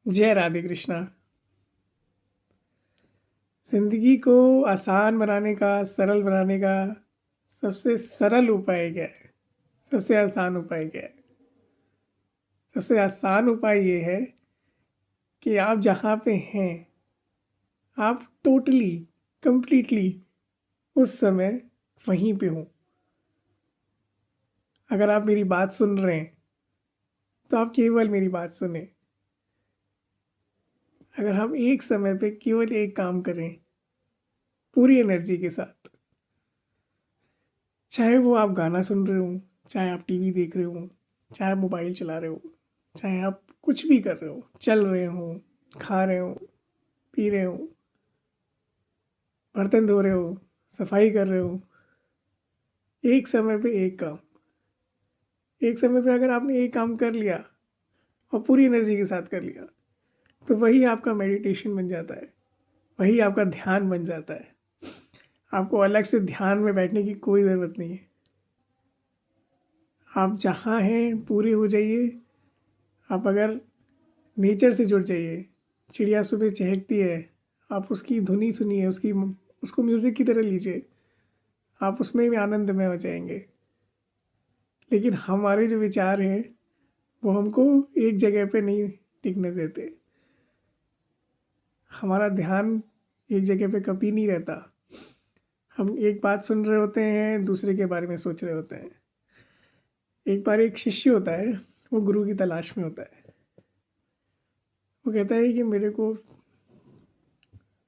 जय राधे कृष्णा। जिंदगी को आसान बनाने का, सरल बनाने का सबसे सरल उपाय क्या है? सबसे आसान उपाय क्या है? सबसे आसान उपाय ये है कि आप जहाँ पे हैं, आप टोटली, कंप्लीटली उस समय वहीं पे हो। अगर आप मेरी बात सुन रहे हैं तो आप केवल मेरी बात सुने। अगर हम एक समय पे केवल एक काम करें पूरी एनर्जी के साथ, चाहे वो आप गाना सुन रहे हो, चाहे आप टीवी देख रहे हो, चाहे आप मोबाइल चला रहे हो, चाहे आप कुछ भी कर रहे हो, चल रहे हो, खा रहे हो, पी रहे हो, बर्तन धो रहे हो, सफाई कर रहे हो, एक समय पे एक काम। एक समय पे अगर आपने एक काम कर लिया और पूरी एनर्जी के साथ कर लिया तो वही आपका मेडिटेशन बन जाता है, वही आपका ध्यान बन जाता है। आपको अलग से ध्यान में बैठने की कोई ज़रूरत नहीं है। आप जहाँ हैं पूरे हो जाइए। आप अगर नेचर से जुड़ जाइए, चिड़िया सुबह चहकती है, आप उसकी धुनी सुनिए, उसको म्यूज़िक की तरह लीजिए, आप उसमें भी आनंदमय हो जाएंगे। लेकिन हमारे जो विचार हैं वो हमको एक जगह पे नहीं टिकने देते। हमारा ध्यान एक जगह पे कभी नहीं रहता। हम एक बात सुन रहे होते हैं, दूसरे के बारे में सोच रहे होते हैं। एक बार एक शिष्य होता है, वो गुरु की तलाश में होता है। वो कहता है कि मेरे को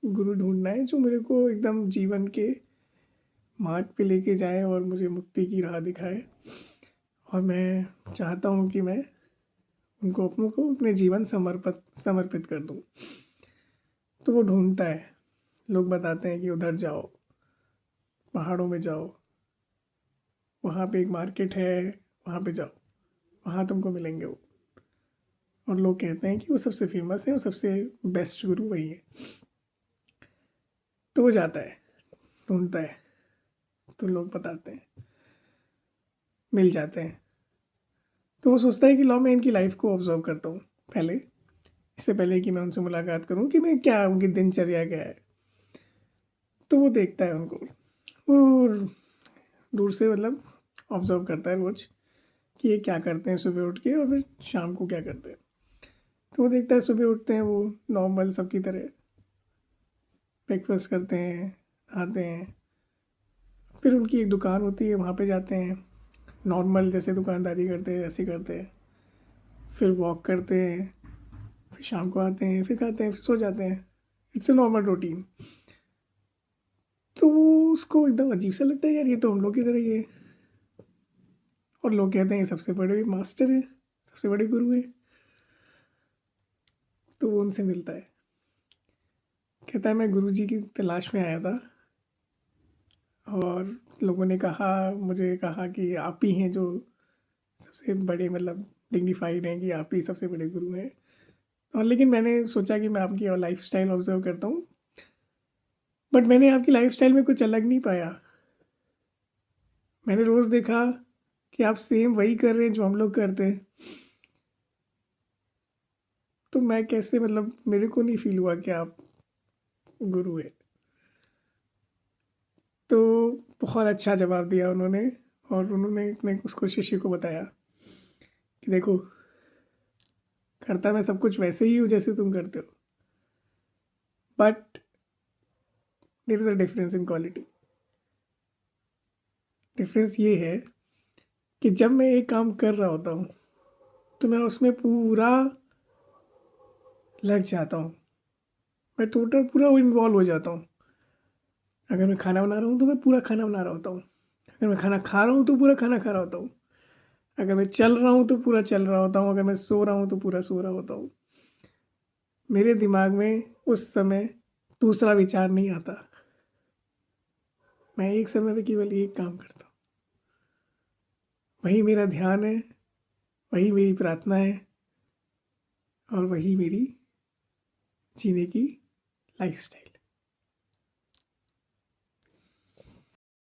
गुरु ढूंढना है जो मेरे को एकदम जीवन के मार्ग पे लेके जाए और मुझे मुक्ति की राह दिखाए। और मैं चाहता हूँ कि मैं उनको अपने जीवन समर्पित समर्पित कर दूँ। तो वो ढूंढता है। लोग बताते हैं कि उधर जाओ, पहाड़ों में जाओ, वहाँ पे एक मार्केट है, वहाँ पे जाओ, वहाँ तुमको मिलेंगे वो। और लोग कहते हैं कि वो सबसे फेमस है और सबसे बेस्ट गुरु वही है। तो वो जाता है, ढूंढता है, तो लोग बताते हैं, मिल जाते हैं। तो वो सोचता है कि लो मैं इनकी लाइफ को ऑब्जर्व करता हूँ पहले, इससे पहले कि मैं उनसे मुलाकात करूँ कि मैं क्या उनकी दिनचर्या क्या है। तो वो देखता है उनको, वो दूर से मतलब ऑब्जर्व करता है रोज कि ये क्या करते हैं सुबह उठ के और फिर शाम को क्या करते हैं। तो वो देखता है सुबह उठते हैं वो नॉर्मल सबकी तरह ब्रेकफास्ट करते हैं, आते हैं, फिर उनकी एक दुकान होती है वहाँ पे जाते हैं, नॉर्मल जैसे दुकानदारी करते हैं वैसे करते हैं, फिर वॉक करते हैं, फिर शाम को आते हैं, फिर खाते हैं, फिर सो जाते हैं। It's a normal routine. तो वो उसको एकदम अजीब सा लगता है, यार ये तो हम लोग की तरह ही है। और लोग कहते हैं ये सबसे बड़े मास्टर हैं, सबसे बड़े गुरु हैं। तो वो उनसे मिलता है, कहता है मैं गुरु जी की तलाश में आया था और लोगों ने कहा, मुझे कहा कि आप ही हैं जो सबसे बड़े मतलब डिग्निफाइड हैं, कि आप ही सबसे बड़े गुरु हैं। और लेकिन मैंने सोचा कि मैं आपकी लाइफ स्टाइल ऑब्जर्व करता हूँ, बट मैंने आपकी लाइफ स्टाइल में कुछ अलग नहीं पाया। मैंने रोज़ देखा कि आप सेम वही कर रहे हैं जो हम लोग करते हैं। तो मैं कैसे मतलब मेरे को नहीं फील हुआ कि आप गुरु है। तो बहुत अच्छा जवाब दिया उन्होंने। और उन्होंने अपने उसको शिष्य को बताया कि देखो, करता मैं सब कुछ वैसे ही हूँ जैसे तुम करते हो, but there is a difference in quality. Difference ये है कि जब मैं एक काम कर रहा होता हूँ तो मैं उसमें पूरा लग जाता हूँ, मैं टोटल पूरा इन्वॉल्व हो जाता हूँ। अगर मैं खाना बना रहा हूँ तो मैं पूरा खाना बना रहा होता हूँ, अगर मैं खाना खा रहा हूँ तो पूरा खाना खा रहा होता हूँ, अगर मैं चल रहा हूँ तो पूरा चल रहा होता हूँ, अगर मैं सो रहा हूँ तो पूरा सो रहा होता हूँ। मेरे दिमाग में उस समय दूसरा विचार नहीं आता। मैं एक समय में केवल एक काम करता हूँ, वही मेरा ध्यान है, वही मेरी प्रार्थना है, और वही मेरी जीने की लाइफ स्टाइल।